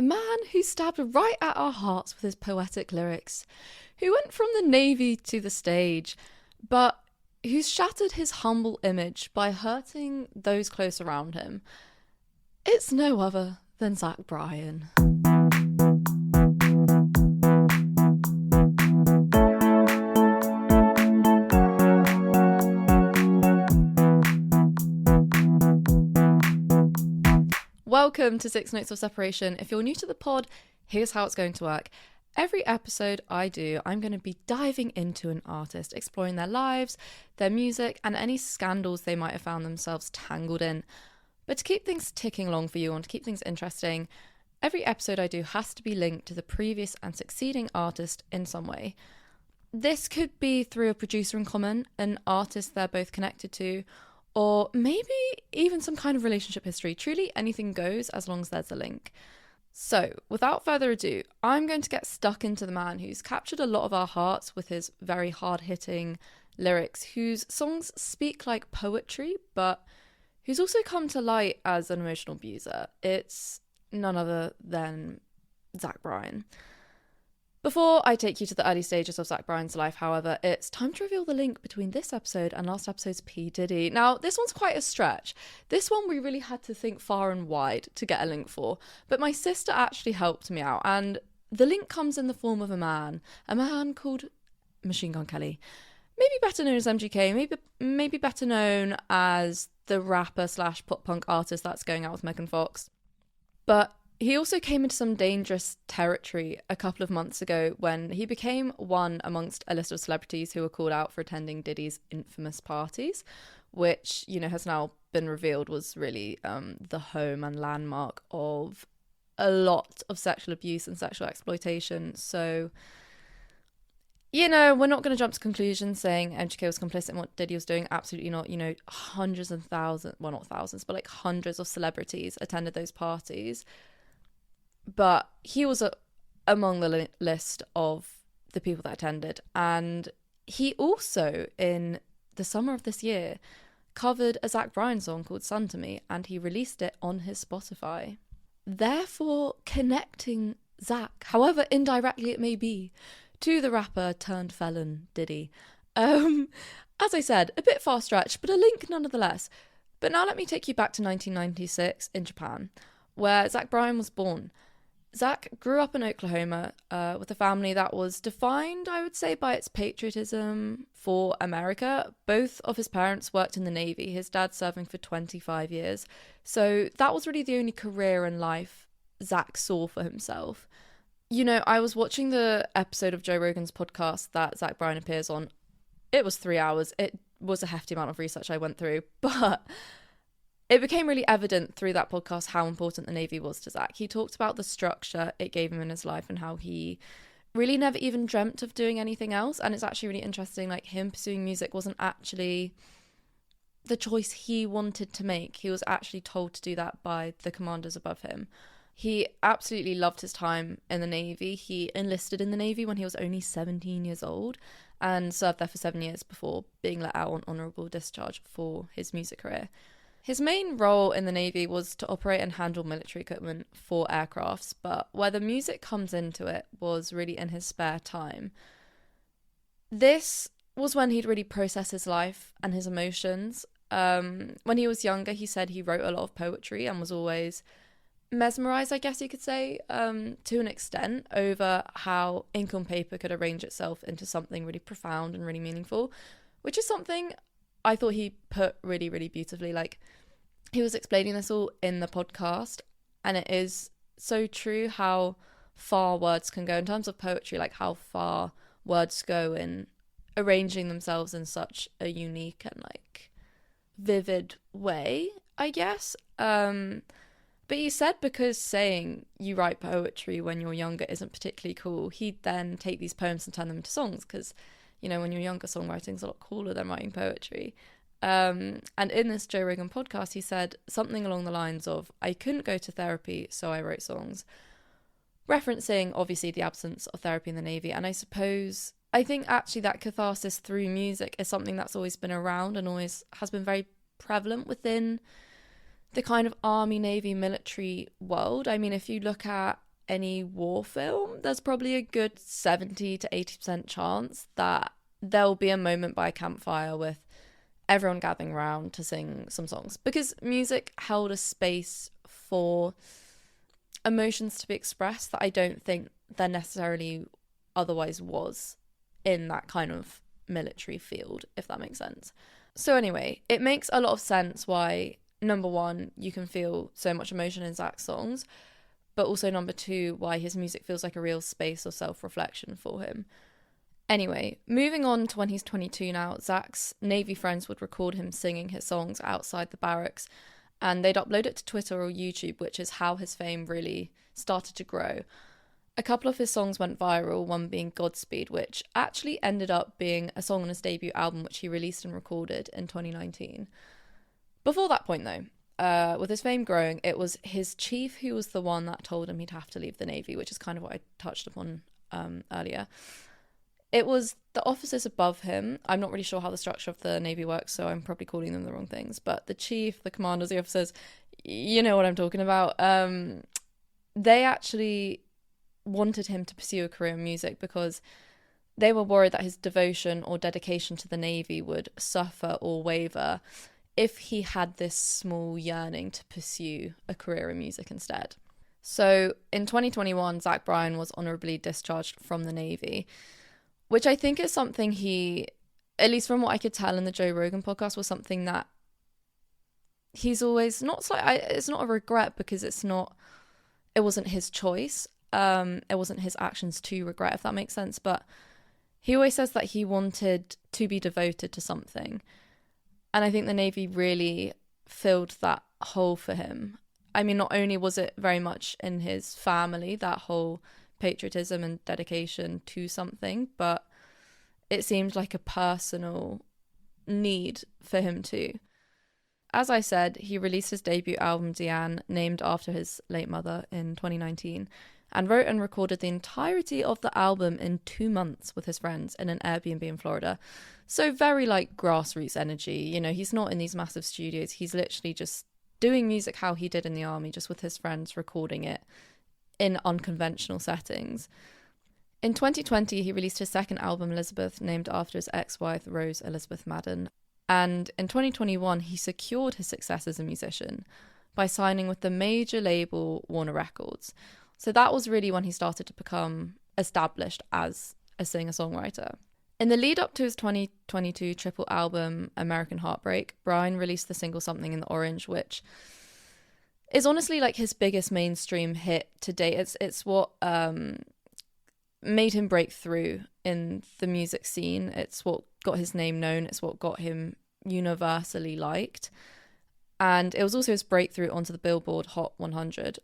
The man who stabbed right at our hearts with his poetic lyrics, who went from the Navy to the stage, but who's shattered his humble image by hurting those close around him. It's no other than Zach Bryan. Welcome to 6 Notes of Separation. If you're new to the pod, here's how it's going to work. Every episode I'm going to be diving into an artist, exploring their lives, their music, and any scandals they might have found themselves tangled in. But to keep things ticking along for you and to keep things interesting, every episode I do has to be linked to the previous and succeeding artist in some way. This could be through a producer in common, an artist they're both connected to, or maybe even some kind of relationship history. Truly anything goes as long as there's a link. So, without further ado, I'm going to get stuck into the man who's captured a lot of our hearts with his very hard-hitting lyrics, whose songs speak like poetry, but who's also come to light as an emotional abuser. It's none other than Zach Bryan. Before I take you to the early stages of Zach Bryan's life, however, it's time to reveal the link between this episode and last episode's P. Diddy. Now, this one's quite a stretch. This one we really had to think far and wide to get a link for, but my sister actually helped me out, and the link comes in the form of a man called Machine Gun Kelly. Maybe better known as MGK, maybe better known as the rapper / pop punk artist that's going out with Megan Fox. But he also came into some dangerous territory a couple of months ago when he became one amongst a list of celebrities who were called out for attending Diddy's infamous parties, which, has now been revealed was really the home and landmark of a lot of sexual abuse and sexual exploitation. So, we're not going to jump to conclusions saying MGK was complicit in what Diddy was doing. Absolutely not. Hundreds and thousands, well, not thousands, but like hundreds of celebrities attended those parties. But he was among the list of the people that attended. And he also, in the summer of this year, covered a Zach Bryan song called Son to Me, and he released it on his Spotify. Therefore, connecting Zach, however indirectly it may be, to the rapper turned felon Diddy. As I said, a bit far stretched, but a link nonetheless. But now let me take you back to 1996 in Japan, where Zach Bryan was born. Zach grew up in Oklahoma with a family that was defined, I would say, by its patriotism for America. Both of his parents worked in the Navy, his dad serving for 25 years. So that was really the only career in life Zach saw for himself. I was watching the episode of Joe Rogan's podcast that Zach Bryan appears on. It was 3 hours. It was a hefty amount of research I went through, but it became really evident through that podcast how important the Navy was to Zach. He talked about the structure it gave him in his life and how he really never even dreamt of doing anything else. And it's actually really interesting, like him pursuing music wasn't actually the choice he wanted to make. He was actually told to do that by the commanders above him. He absolutely loved his time in the Navy. He enlisted in the Navy when he was only 17 years old and served there for 7 years before being let out on honourable discharge for his music career. His main role in the Navy was to operate and handle military equipment for aircrafts, but where the music comes into it was really in his spare time. This was when he'd really process his life and his emotions. When he was younger, he said he wrote a lot of poetry and was always mesmerised, I guess you could say, to an extent, over how ink on paper could arrange itself into something really profound and really meaningful, which is something I thought he put really, really beautifully. Like, he was explaining this all in the podcast, and it is so true how far words can go in terms of poetry, like how far words go in arranging themselves in such a unique and like vivid way, I guess. But he said because saying you write poetry when you're younger isn't particularly cool, he'd then take these poems and turn them into songs because, when you're younger, songwriting's a lot cooler than writing poetry. And in this Joe Rogan podcast, he said something along the lines of, I couldn't go to therapy, so I wrote songs. Referencing, obviously, the absence of therapy in the Navy. And I think actually that catharsis through music is something that's always been around and always has been very prevalent within the kind of army, navy, military world. I mean, if you look at any war film, there's probably a good 70 to 80% chance that there'll be a moment by a campfire with everyone gathering around to sing some songs, because music held a space for emotions to be expressed that I don't think there necessarily otherwise was in that kind of military field, if that makes sense. So anyway, it makes a lot of sense why, number one, you can feel so much emotion in Zach's songs, but also number two, why his music feels like a real space of self-reflection for him. Anyway, moving on to when he's 22 now, Zach's Navy friends would record him singing his songs outside the barracks, and they'd upload it to Twitter or YouTube, which is how his fame really started to grow. A couple of his songs went viral, one being Godspeed, which actually ended up being a song on his debut album, which he released and recorded in 2019. Before that point, though, with his fame growing, it was his chief who was the one that told him he'd have to leave the Navy, which is kind of what I touched upon earlier. It was the officers above him. I'm not really sure how the structure of the Navy works, so I'm probably calling them the wrong things. But the chief, the commanders, the officers, you know what I'm talking about. They actually wanted him to pursue a career in music because they were worried that his devotion or dedication to the Navy would suffer or waver if he had this small yearning to pursue a career in music instead. So in 2021, Zach Bryan was honorably discharged from the Navy, which I think is something he, at least from what I could tell in the Joe Rogan podcast, was something that he's always, it's not a regret because it wasn't his choice. It wasn't his actions to regret, if that makes sense. But he always says that he wanted to be devoted to something. And I think the Navy really filled that hole for him. I mean, not only was it very much in his family, that whole patriotism and dedication to something, but it seemed like a personal need for him too. As I said, he released his debut album, Deanne, named after his late mother, in 2019, and wrote and recorded the entirety of the album in 2 months with his friends in an Airbnb in Florida. So very like grassroots energy, you know, he's not in these massive studios, he's literally just doing music how he did in the army, just with his friends recording it in unconventional settings. In 2020, he released his second album, Elizabeth, named after his ex-wife, Rose Elizabeth Madden. And in 2021, he secured his success as a musician by signing with the major label Warner Records. So that was really when he started to become established as a singer-songwriter. In the lead up to his 2022 triple album, American Heartbreak, Bryan released the single Something in the Orange, which is honestly like his biggest mainstream hit to date. It's what made him break through in the music scene. It's what got his name known. It's what got him universally liked. And it was also his breakthrough onto the Billboard Hot 100,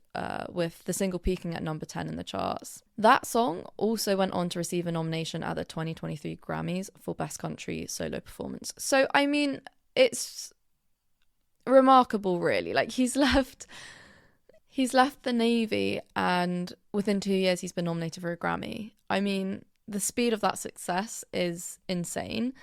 with the single peaking at number 10 in the charts. That song also went on to receive a nomination at the 2023 Grammys for Best Country Solo Performance. So, I mean, it's remarkable, really. Like, he's left the Navy, and within 2 years he's been nominated for a Grammy. I mean, the speed of that success is insane.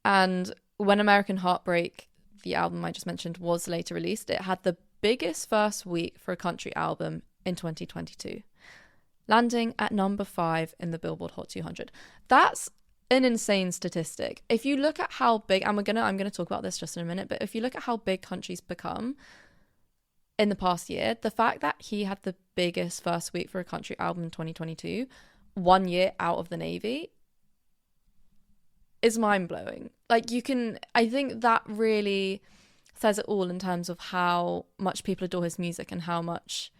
And when American Heartbreak, the album I just mentioned, was later released, it had the biggest first week for a country album in 2022, landing at number 5 in the Billboard Hot 200. That's an insane statistic. If you look at how big, and I'm gonna talk about this just in a minute, but if you look at how big country's become in the past year, the fact that he had the biggest first week for a country album in 2022, 1 year out of the Navy, is mind-blowing. Like, I think that really says it all in terms of how much people adore his music and how much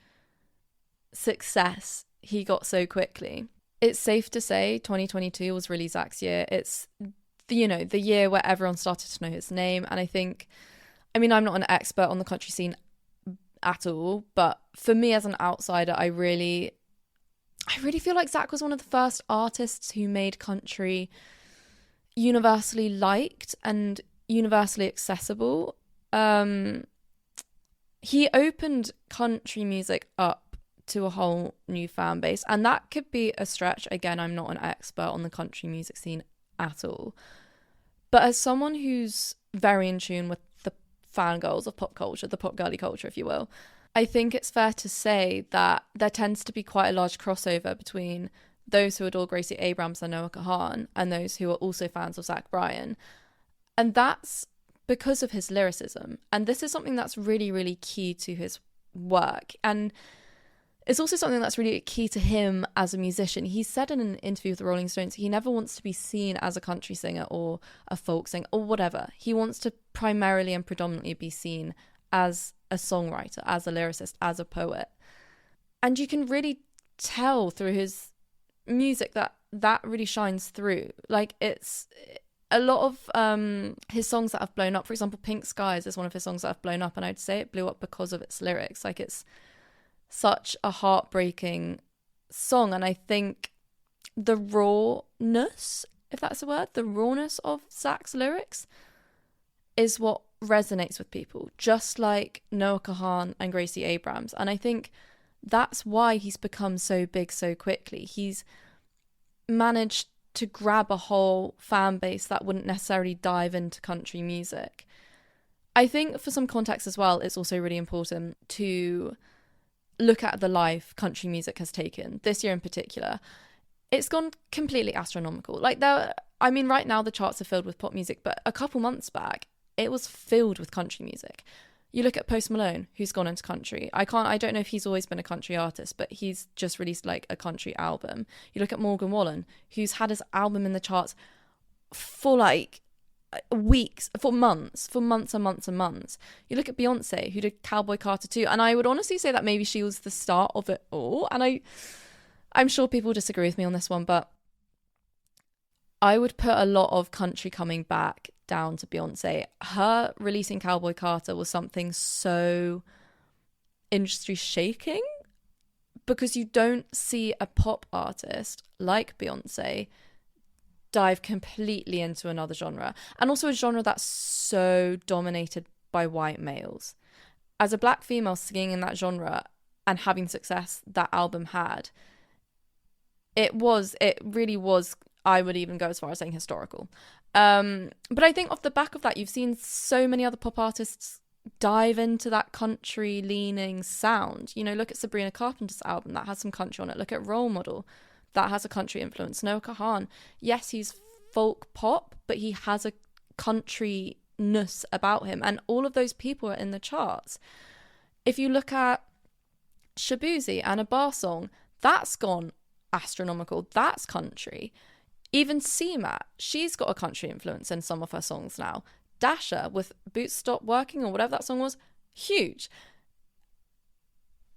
success he got so quickly. It's safe to say 2022 was really Zach's year. It's, the year where everyone started to know his name. And I'm not an expert on the country scene at all, but for me as an outsider, I really feel like Zach was one of the first artists who made country universally liked and universally accessible. He opened country music up to a whole new fan base, and that could be a stretch. Again, I'm not an expert on the country music scene at all, but as someone who's very in tune with the fangirls of pop culture, the pop girly culture, if you will, I think it's fair to say that there tends to be quite a large crossover between those who adore Gracie Abrams and Noah Kahan and those who are also fans of Zach Bryan. And that's because of his lyricism. And this is something that's really, really key to his work. And it's also something that's really key to him as a musician. He said in an interview with the Rolling Stones, he never wants to be seen as a country singer or a folk singer or whatever. He wants to primarily and predominantly be seen as a songwriter, as a lyricist, as a poet. And you can really tell through his music that really shines through. Like, it's a lot of his songs that have blown up. For example, Pink Skies is one of his songs that have blown up, and I'd say it blew up because of its lyrics. Like, it's such a heartbreaking song, and I think the rawness, if that's a word, the rawness of Zach's lyrics is what resonates with people, just like Noah Kahan and Gracie Abrams. And I think that's why he's become so big so quickly. He's managed to grab a whole fan base that wouldn't necessarily dive into country music. I think for some context as well, it's also really important to look at the life country music has taken this year in particular. It's gone completely astronomical. Like, right now the charts are filled with pop music, but a couple months back it was filled with country music. You look at Post Malone, who's gone into country. I don't know if he's always been a country artist, but he's just released like a country album. You look at Morgan Wallen, who's had his album in the charts for like weeks, for months and months and months. You look at Beyonce, who did Cowboy Carter 2, and I would honestly say that maybe she was the start of it all. And I'm sure people disagree with me on this one, but I would put a lot of country coming back down to Beyonce. Her releasing Cowboy Carter was something so industry shaking, because you don't see a pop artist like Beyonce dive completely into another genre, and also a genre that's so dominated by white males. As a black female singing in that genre and having success that album had, it really was, I would even go as far as saying, historical. But I think off the back of that, you've seen so many other pop artists dive into that country leaning sound. You know, look at Sabrina Carpenter's album, that has some country on it. Look at Role Model, that has a country influence. Noah Kahan, yes, he's folk pop, but he has a countryness about him, and all of those people are in the charts. If you look at Shabuzi and a bar song, that's gone astronomical, that's country. Even CMAT, she's got a country influence in some of her songs now. Dasha with Boots Stop Working, or whatever that song was, huge.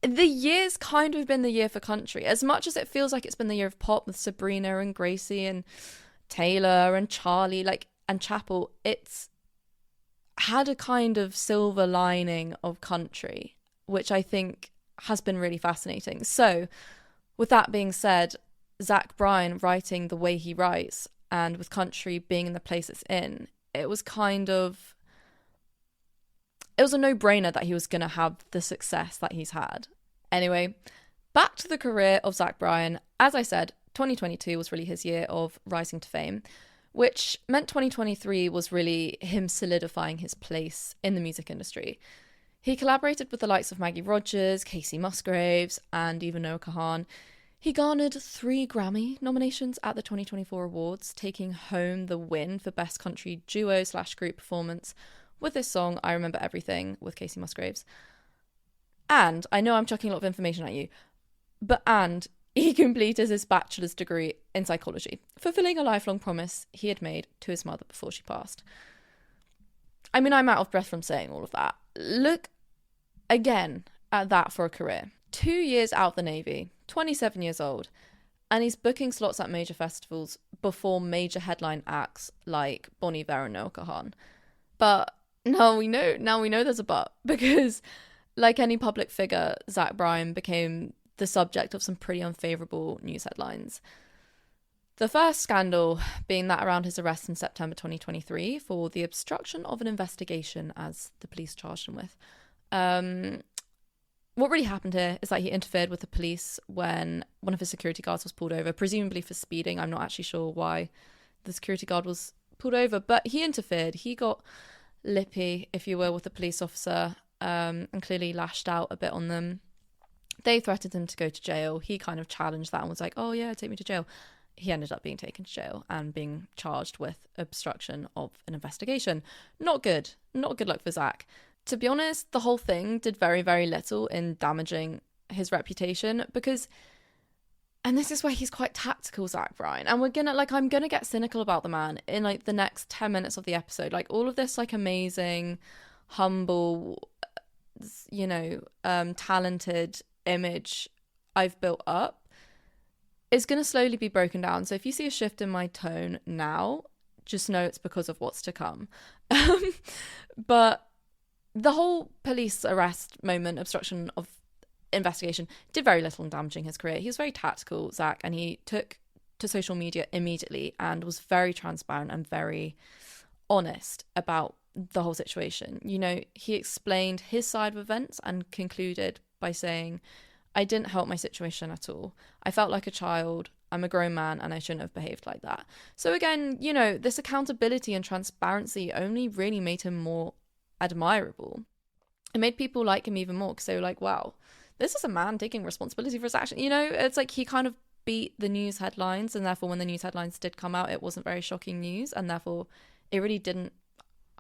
The year's kind of been the year for country. As much as it feels like it's been the year of pop with Sabrina and Gracie and Taylor and Charlie, and Chapel, it's had a kind of silver lining of country, which I think has been really fascinating. So, with that being said, Zach Bryan writing the way he writes, and with country being in the place it's in, it was a no-brainer that he was going to have the success that he's had. Anyway, back to the career of Zach Bryan. As I said, 2022 was really his year of rising to fame, which meant 2023 was really him solidifying his place in the music industry. He collaborated with the likes of Maggie Rogers, Casey Musgraves, and even Noah Kahan. He garnered 3 Grammy nominations at the 2024 awards, taking home the win for Best Country Duo/Group Performance with his song I Remember Everything with Casey Musgraves. And I know I'm chucking a lot of information at you, but he completed his bachelor's degree in psychology, fulfilling a lifelong promise he had made to his mother before she passed. I mean, I'm out of breath from saying all of that. Look again at that for a career. 2 years out of the Navy, 27 years old, and he's booking slots at major festivals before major headline acts like Bon Iver and Noah Kahan. But now we know there's a but, because like any public figure, Zach Bryan became the subject of some pretty unfavourable news headlines. The first scandal being that around his arrest in September 2023 for the obstruction of an investigation, as the police charged him with. What really happened here is that he interfered with the police when one of his security guards was pulled over, presumably for speeding. I'm not actually sure why the security guard was pulled over, but he interfered. He got lippy, if you will, with the police officer, and clearly lashed out a bit on them. They threatened him to go to jail. He kind of challenged that and was like, oh yeah, take me to jail. He ended up being taken to jail and being charged with obstruction of an investigation. Not good. Not good luck for Zach. To be honest, the whole thing did very, very little in damaging his reputation because, and this is where he's quite tactical, Zach Bryan, and I'm gonna get cynical about the man in like the next 10 minutes of the episode. Like all of this like amazing, humble, talented image I've built up is going to slowly be broken down. So if you see a shift in my tone now, just know it's because of what's to come. But the whole police arrest moment, obstruction of investigation, did very little in damaging his career. He was very tactical, Zach, and he took to social media immediately and was very transparent and very honest about the whole situation. He explained his side of events and concluded by saying, I didn't help my situation at all. I felt like a child. I'm a grown man and I shouldn't have behaved like that. So again, this accountability and transparency only really made him more admirable. It made people like him even more because they were like, wow, this is a man taking responsibility for his action. It's like he kind of beat the news headlines, and therefore when the news headlines did come out, it wasn't very shocking news, and therefore it really didn't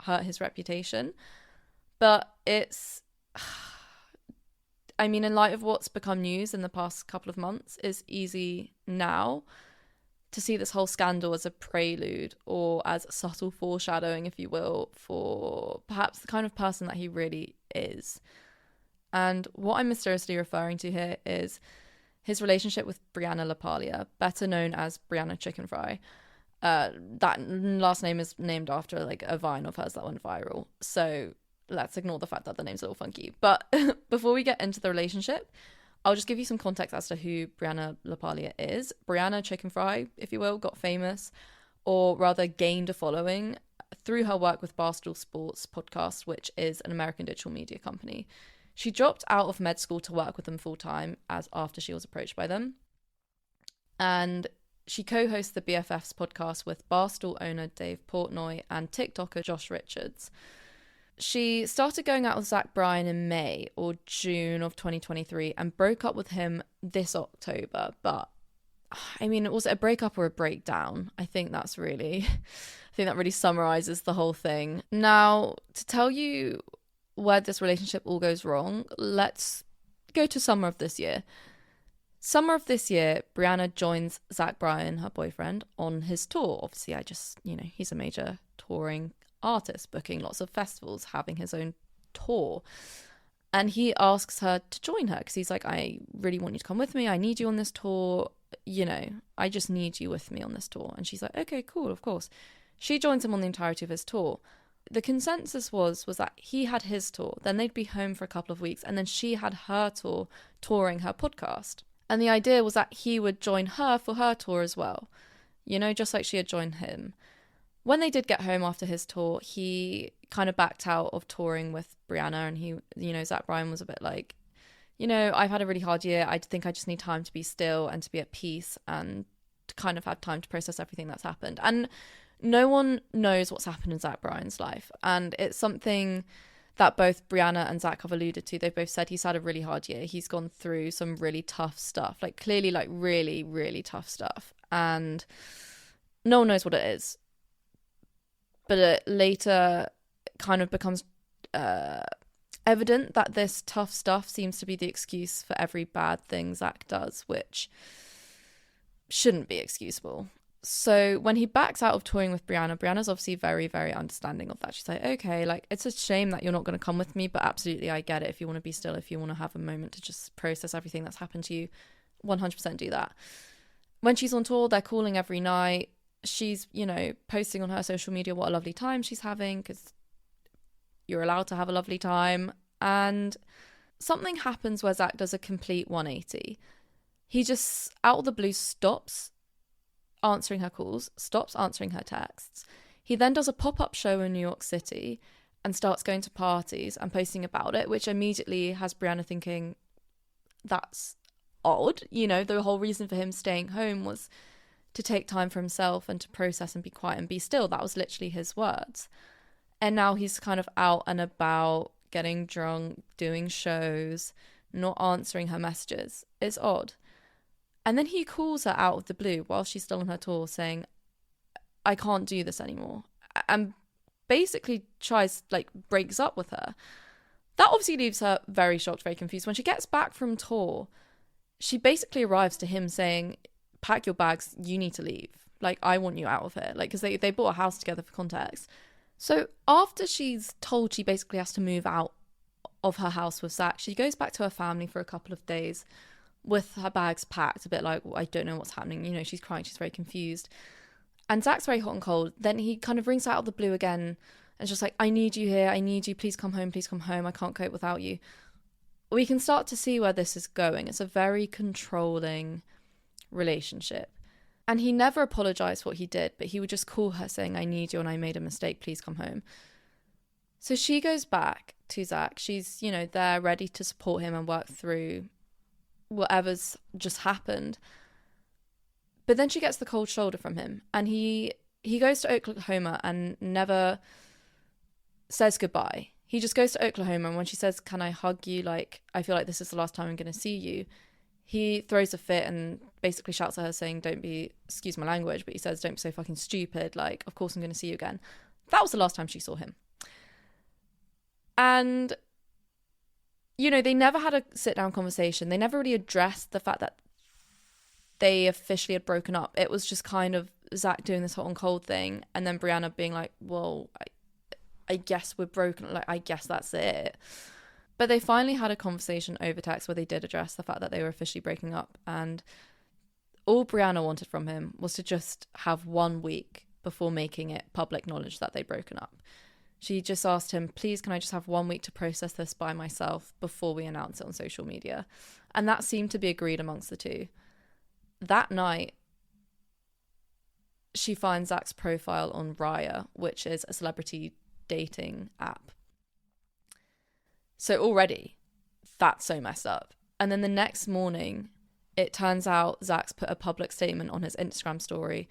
hurt his reputation. But it's... in light of what's become news in the past couple of months, it's easy now to see this whole scandal as a prelude or as subtle foreshadowing, if you will, for perhaps the kind of person that he really is. And what I'm mysteriously referring to here is his relationship with Brianna LaPaglia, better known as Brianna Chicken Fry. That last name is named after like a Vine of hers that went viral. So let's ignore the fact that the name's a little funky. But before we get into the relationship, I'll just give you some context as to who Brianna LaPaglia is. Brianna Chicken Fry, if you will, got famous, or rather gained a following, through her work with Barstool Sports podcast, which is an American digital media company. She dropped out of med school to work with them full-time after she was approached by them. And she co-hosts the BFFs podcast with Barstool owner Dave Portnoy and TikToker Josh Richards. She started going out with Zach Bryan in May or June of 2023 and broke up with him this October. But was it a breakup or a breakdown? I think that really summarizes the whole thing. Now, to tell you where this relationship all goes wrong, let's go to summer of this year. Summer of this year, Brianna joins Zach Bryan, her boyfriend, on his tour. Obviously, he's a major touring artist, booking lots of festivals, having his own tour. And he asks her to join her because he's like, I really want you to come with me. I need you on this tour. I just need you with me on this tour. And she's like, okay, cool, of course. She joins him on the entirety of his tour. The consensus was that he had his tour, then they'd be home for a couple of weeks, and then she had her tour, touring her podcast. And the idea was that he would join her for her tour as well, just like she had joined him. When they did get home after his tour, he kind of backed out of touring with Brianna, and he, Zach Bryan was a bit like, I've had a really hard year. I think I just need time to be still and to be at peace and to kind of have time to process everything that's happened. And no one knows what's happened in Zach Bryan's life. And it's something that both Brianna and Zach have alluded to. They've both said he's had a really hard year. He's gone through some really tough stuff, like clearly like really, really tough stuff. And no one knows what it is. But it later kind of becomes evident that this tough stuff seems to be the excuse for every bad thing Zach does, which shouldn't be excusable. So when he backs out of touring with Brianna's obviously very, very understanding of that. She's like, okay, like, it's a shame that you're not going to come with me, but absolutely, I get it. If you want to be still, if you want to have a moment to just process everything that's happened to you, 100% do that. When she's on tour, they're calling every night. She's, posting on her social media what a lovely time she's having, because you're allowed to have a lovely time. And something happens where Zach does a complete 180. He just, out of the blue, stops answering her calls, stops answering her texts. He then does a pop-up show in New York City and starts going to parties and posting about it, which immediately has Brianna thinking, that's odd. The whole reason for him staying home was to take time for himself and to process and be quiet and be still. That was literally his words. And now he's kind of out and about, getting drunk, doing shows, not answering her messages. It's odd. And then he calls her out of the blue while she's still on her tour saying, I can't do this anymore. And basically breaks up with her. That obviously leaves her very shocked, very confused. When she gets back from tour, she basically arrives to him saying, pack your bags, you need to leave. Like, I want you out of here. Like, because they bought a house together for context. So after she's told she basically has to move out of her house with Zach, she goes back to her family for a couple of days with her bags packed, a bit like, well, I don't know what's happening. You know, she's crying, she's very confused. And Zach's very hot and cold. Then he kind of rings out of the blue again and just like, I need you here. I need you. Please come home. Please come home. I can't cope without you. We can start to see where this is going. It's a very controlling relationship. And he never apologized for what he did, but he would just call her saying, I need you and I made a mistake. Please come home. So she goes back to Zach. She's, you know, there ready to support him and work through whatever's just happened. But then she gets the cold shoulder from him, and he goes to Oklahoma and never says goodbye. He just goes to Oklahoma, and when she says, can I hug you? Like, I feel like this is the last time I'm going to see you. He throws a fit and basically shouts at her saying, don't be, excuse my language, but he says, don't be so fucking stupid. Like, of course I'm going to see you again. That was the last time she saw him. And, you know, they never had a sit-down conversation. They never really addressed the fact that they officially had broken up. It was just kind of Zach doing this hot and cold thing, and then Brianna being like, well, I guess we're broken. Like, I guess that's it. But they finally had a conversation over text where they did address the fact that they were officially breaking up. And all Brianna wanted from him was to just have 1 week before making it public knowledge that they'd broken up. She just asked him, please, can I just have 1 week to process this by myself before we announce it on social media? And that seemed to be agreed amongst the two. That night, she finds Zach's profile on Raya, which is a celebrity dating app. So already, that's so messed up. And then the next morning, it turns out Zach's put a public statement on his Instagram story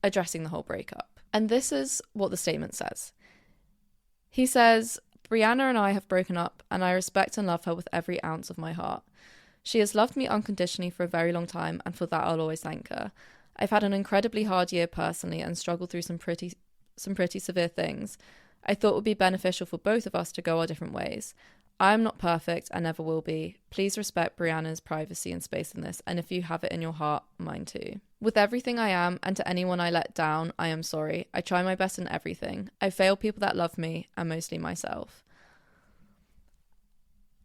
addressing the whole breakup. And this is what the statement says. He says, Brianna and I have broken up, and I respect and love her with every ounce of my heart. She has loved me unconditionally for a very long time, and for that I'll always thank her. I've had an incredibly hard year personally and struggled through some pretty severe things. I thought it would be beneficial for both of us to go our different ways. I am not perfect and never will be. Please respect Brianna's privacy and space in this, and if you have it in your heart, mine too. With everything I am, and to anyone I let down, I am sorry. I try my best in everything. I fail people that love me, and mostly myself.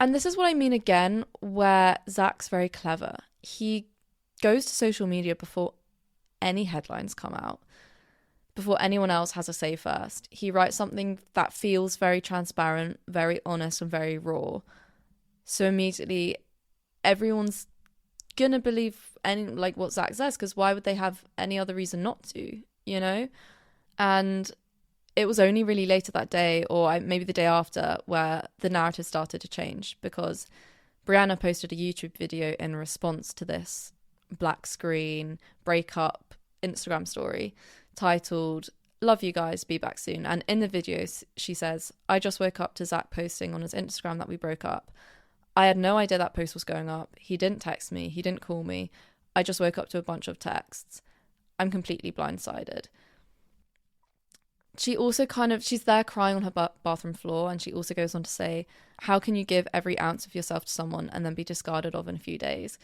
And this is what I mean again, where Zach's very clever. He goes to social media before any headlines come out, before anyone else has a say first. He writes something that feels very transparent, very honest, and very raw. So immediately, everyone's gonna believe what Zach says, because why would they have any other reason not to, you know? And it was only really later that day, or maybe the day after, where the narrative started to change, because Brianna posted a YouTube video in response to this black screen breakup Instagram story titled, Love you guys, be back soon. And in the video, she says, I just woke up to Zach posting on his Instagram that we broke up. I had no idea that post was going up. He didn't text me. He didn't call me. I just woke up to a bunch of texts. I'm completely blindsided. She also she's there crying on her bathroom floor, and she also goes on to say, how can you give every ounce of yourself to someone and then be discarded of in a few days?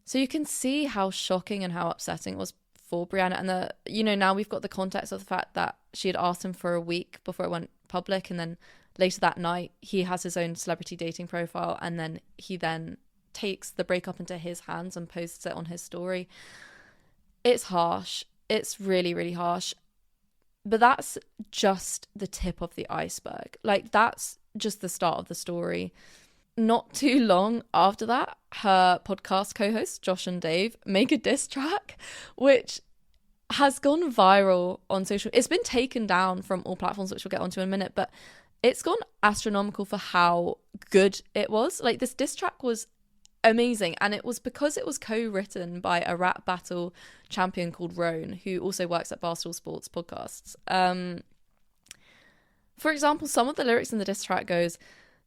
So you can see how shocking and how upsetting it was for Brianna. And now we've got the context of the fact that she had asked him for a week before it went public, and then later that night he has his own celebrity dating profile, and then he takes the breakup into his hands and posts it on his story. It's harsh. It's really, really harsh. But that's just the tip of the iceberg. Like, that's just the start of the story. Not too long after that, her podcast co-hosts, Josh and Dave, make a diss track, which has gone viral on social. It's been taken down from all platforms, which we'll get onto in a minute, but it's gone astronomical for how good it was. Like, this diss track was amazing, and it was because it was co-written by a rap battle champion called Roan, who also works at Barstool Sports podcasts. For example, some of the lyrics in the diss track goes,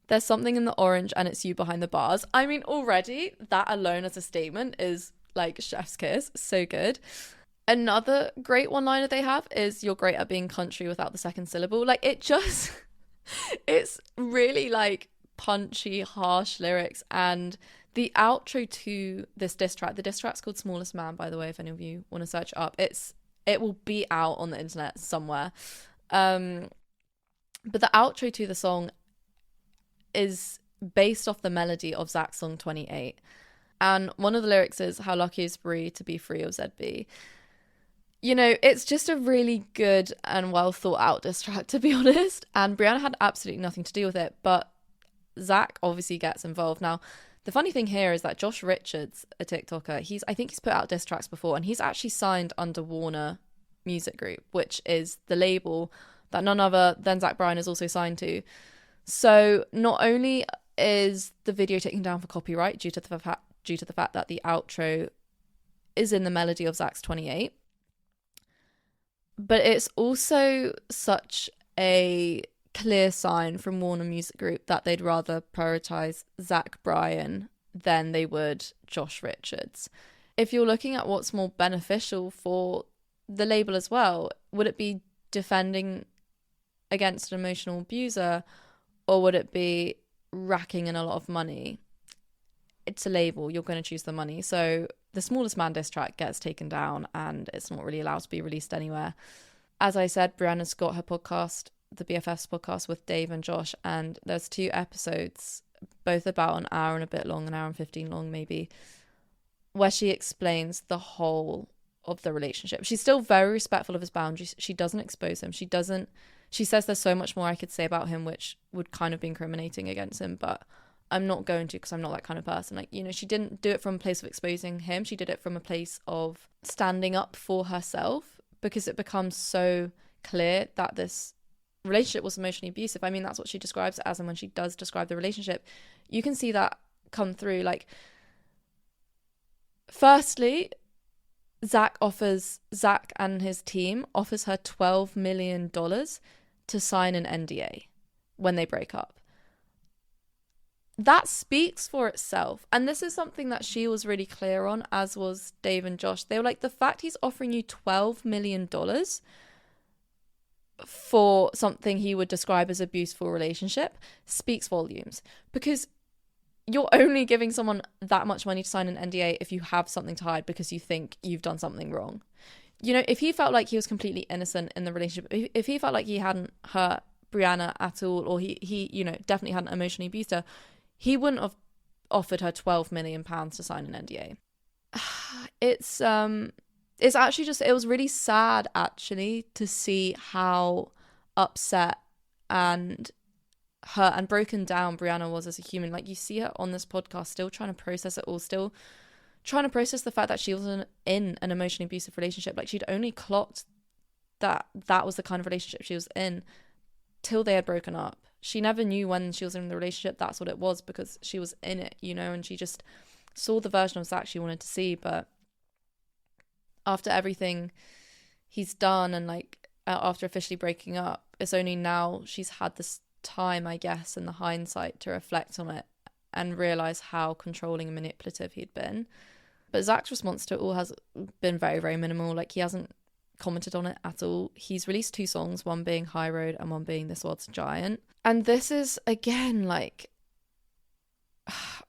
There's something in the orange and it's you behind the bars. I mean, already that alone as a statement is like chef's kiss. So good. Another great one-liner they have is "you're great at being country" without the second syllable. Like, it just, it's really like punchy, harsh lyrics. And the outro to this diss track, the diss track's called Smallest Man, by the way, if any of you want to search it up. It will be out on the internet somewhere. But the outro to the song is based off the melody of Zach's song 28. And one of the lyrics is, "How lucky is Brie to be free of ZB." You know, it's just a really good and well thought out diss track, to be honest. And Brianna had absolutely nothing to do with it, but Zach obviously gets involved. Now, the funny thing here is that Josh Richards, a TikToker, I think he's put out diss tracks before, and he's actually signed under Warner Music Group, which is the label that none other than Zach Bryan is also signed to. So not only is the video taken down for copyright due to the fact that the outro is in the melody of Zach's 28, but it's also such a clear sign from Warner Music Group that they'd rather prioritize Zach Bryan than they would Josh Richards. If you're looking at what's more beneficial for the label as well, would it be defending against an emotional abuser, or would it be racking in a lot of money? It's a label, you're going to choose the money. So the Smallest Man diss track gets taken down and it's not really allowed to be released anywhere. As I said, Brianna's got her podcast, the BFFs podcast with Dave and Josh, and there's 2 episodes, both about an hour and a bit long, an hour and 15 long maybe, where she explains the whole of the relationship. She's still very respectful of his boundaries. She doesn't expose him. She says there's so much more I could say about him which would kind of be incriminating against him, but I'm not going to, because I'm not that kind of person. Like, you know, she didn't do it from a place of exposing him. She did it from a place of standing up for herself, because it becomes so clear that this relationship was emotionally abusive. I mean, that's what she describes it as, and when she does describe the relationship, you can see that come through. Like, firstly, Zach and his team offers her $12 million to sign an NDA when they break up. That speaks for itself. And this is something that she was really clear on, as was Dave and Josh. They were like, the fact he's offering you $12 million for something he would describe as a abuseful relationship speaks volumes, because you're only giving someone that much money to sign an NDA if you have something to hide because you think you've done something wrong. You know, if he felt like he was completely innocent in the relationship, if he felt like he hadn't hurt Brianna at all, or he you know, definitely hadn't emotionally abused her, he wouldn't have offered her £12 million to sign an NDA. It's actually just, it was really sad actually to see how upset and hurt and broken down Brianna was as a human. Like, you see her on this podcast still trying to process it all, still trying to process the fact that she was in an emotionally abusive relationship. Like, she'd only clocked that was the kind of relationship she was in till they had broken up. She never knew when she was in the relationship that's what it was, because she was in it, you know, and she just saw the version of Zach she wanted to see. But after everything he's done, and like after officially breaking up, it's only now she's had this time, I guess, in the hindsight, to reflect on it and realize how controlling and manipulative he'd been. But Zach's response to it all has been very, very minimal. Like, he hasn't commented on it at all. He's released 2 songs, one being High Road and one being This World's a Giant. And this is, again, like,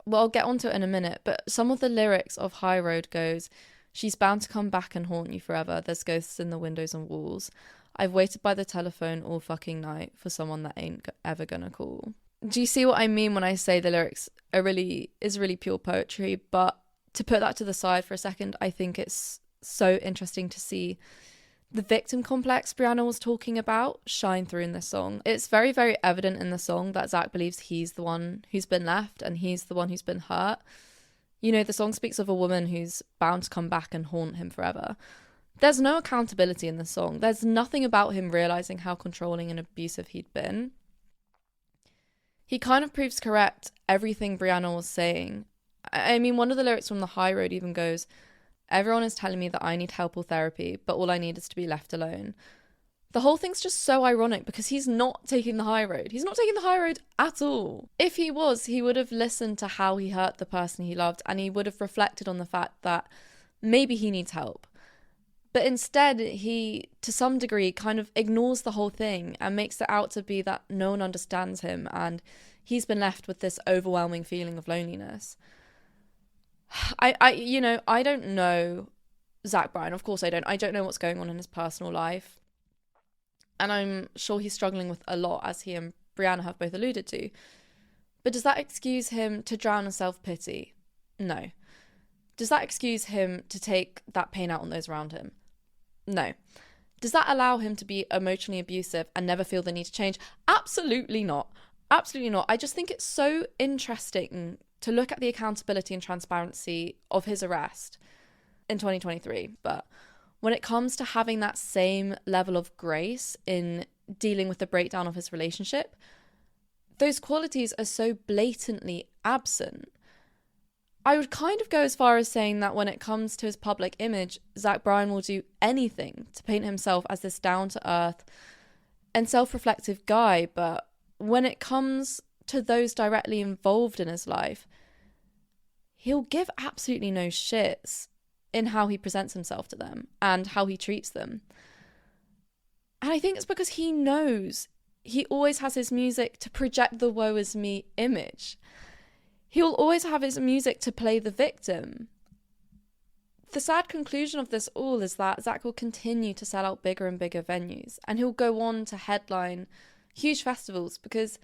well, I'll get onto it in a minute, but some of the lyrics of High Road goes, "She's bound to come back and haunt you forever. There's ghosts in the windows and walls. I've waited by the telephone all fucking night for someone that ain't ever gonna call." Do you see what I mean when I say the lyrics is really pure poetry? But to put that to the side for a second, I think it's so interesting to see the victim complex Brianna was talking about shine through in this song. It's very, very evident in the song that Zach believes he's the one who's been left and he's the one who's been hurt. You know, the song speaks of a woman who's bound to come back and haunt him forever. There's no accountability in the song. There's nothing about him realizing how controlling and abusive he'd been. He kind of proves correct everything Brianna was saying. I mean, one of the lyrics from the High Road even goes, "Everyone is telling me that I need help or therapy, but all I need is to be left alone. The whole thing's just so ironic because he's not taking the high road. He's not taking the high road at all. If he was, he would have listened to how he hurt the person he loved, and he would have reflected on the fact that maybe he needs help. But instead, he, to some degree, kind of ignores the whole thing and makes it out to be that no one understands him, and he's been left with this overwhelming feeling of loneliness. I don't know Zach Bryan. Of course I don't. I don't know what's going on in his personal life. And I'm sure he's struggling with a lot, as he and Brianna have both alluded to. But does that excuse him to drown in self-pity? No. Does that excuse him to take that pain out on those around him? No. Does that allow him to be emotionally abusive and never feel the need to change? Absolutely not. Absolutely not. I just think it's so interesting to look at the accountability and transparency of his arrest in 2023. But when it comes to having that same level of grace in dealing with the breakdown of his relationship, those qualities are so blatantly absent. I would kind of go as far as saying that when it comes to his public image, Zach Bryan will do anything to paint himself as this down-to-earth and self-reflective guy, but when it comes to those directly involved in his life, he'll give absolutely no shits in how he presents himself to them and how he treats them. And I think it's because he knows he always has his music to project the woe is me image. He'll always have his music to play the victim. The sad conclusion of this all is that Zach will continue to sell out bigger and bigger venues, and he'll go on to headline huge festivals, because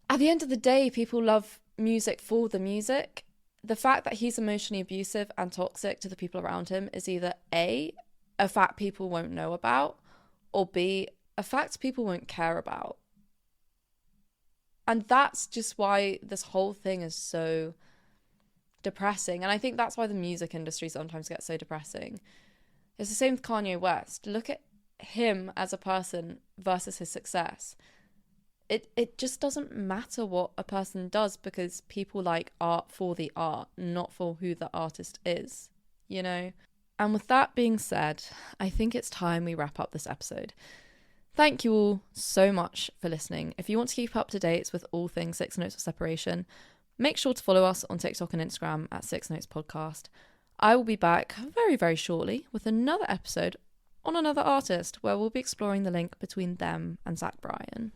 at the end of the day, people love music for the music. The fact that he's emotionally abusive and toxic to the people around him is either A, a fact people won't know about, or B, a fact people won't care about. And that's just why this whole thing is so depressing. And I think that's why the music industry sometimes gets so depressing. It's the same with Kanye West. Look at him as a person versus his success. It just doesn't matter what a person does, because people like art for the art, not for who the artist is, you know? And with that being said, I think it's time we wrap up this episode. Thank you all so much for listening. If you want to keep up to date with all things Six Notes of Separation, make sure to follow us on TikTok and Instagram at Six Notes Podcast. I will be back very, very shortly with another episode on another artist, where we'll be exploring the link between them and Zach Bryan.